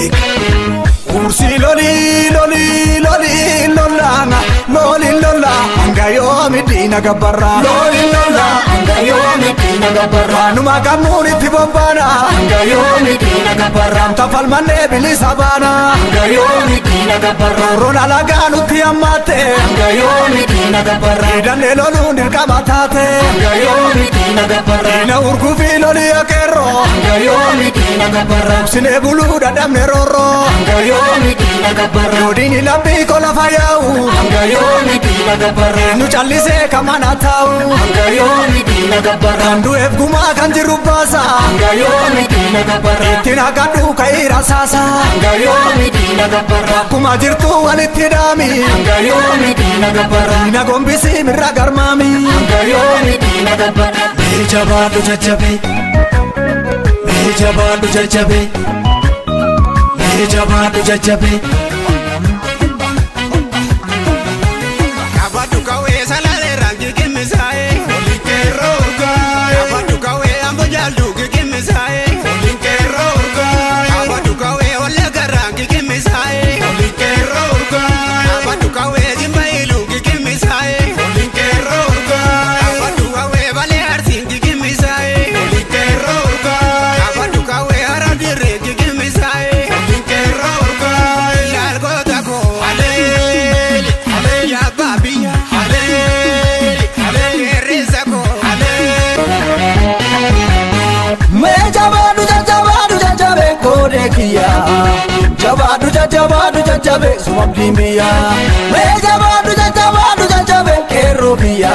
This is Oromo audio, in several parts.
Ursi loli loli loli lolana loli lola angayo midina gabarra loli lola angayo midina gabarra numa kamuni tibobana angayo midina gabarra tafal manne bilisabana angayo midina gabarra rona laganu tiamate angayo midina gabarra dane lolu nirkamatate angayo midina gabarra na urgu fi loli akero angayo midina gabarra sine bulu dadamne roro angayo midina gabarra dini lambi kola fayau angayo midina gabarra nu challise kamana tau angayo midina gabarra ndu efguma kanjiru basa angayo midina gabarra tina kadu kaira sasa angayo midina gabarra kuma jirtu walitidami angayo midina gabarra na gombisi mirra garmami angayo midina gabarra jabadu jajabe jabadu jajabe jabadu jajabe Kabadu kawe salale rangi kimisae Olinke roga Kabadu kawe ambojaldu kimisae Olinke roga Kabadu kawe olaga rangi kimisae Olinke roga Kabadu kawe jimbailu kimisae Olinke roga Kabadu kawe bale arsingi kimisae Olinke roga Kabadu kawe aradire kimisae Olinke roga Largo tako alele ya babi alele rezako me jabadu jajabe kode kiya jabadu jajabe sumabdimbiya me jabadu jajabe kero kiya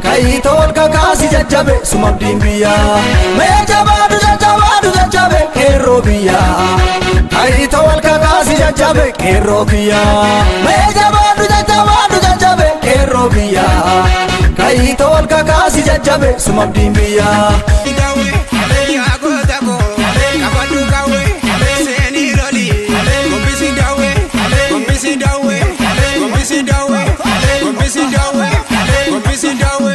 kai tol kakasi jajabe sumabdimbiya me jabadu jajabe kero kiya kai tol kakasi jajabe kero kiya me jabadu jajabe kero kiya kai tol kakasi jajabe sumabdimbiya gawe ya godako kabadu gawe seni roli gombisi dawe gombisi dawe gombisi dawe gombisi dawe gombisi dawe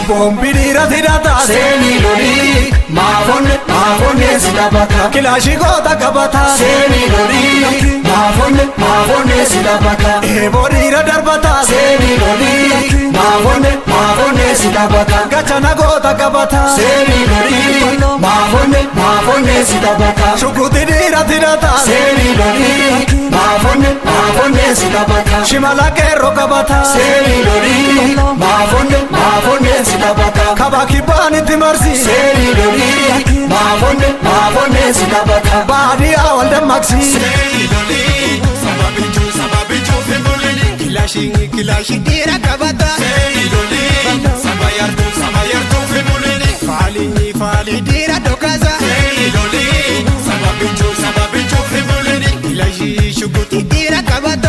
bombi dira tirata seni lori mafone sidabata kilashi gota kabata seni lori mafone sidabata ebodira darbata seni lori mafone sidabata gachana gota kabata seni lori mafone sidabata shukuti dira tirata seni lori mafone sidabata shimala kero kabata seni lori mafone sidabata kabaki bani timarsi seni lori mafone sidabata badi awal damaksi seni lori sababichu fembulini kilashi dira kabata seni lori sabayartu fembulini fali dira dokaza seni lori sababichu fembulini kilashi shukuti dira kabata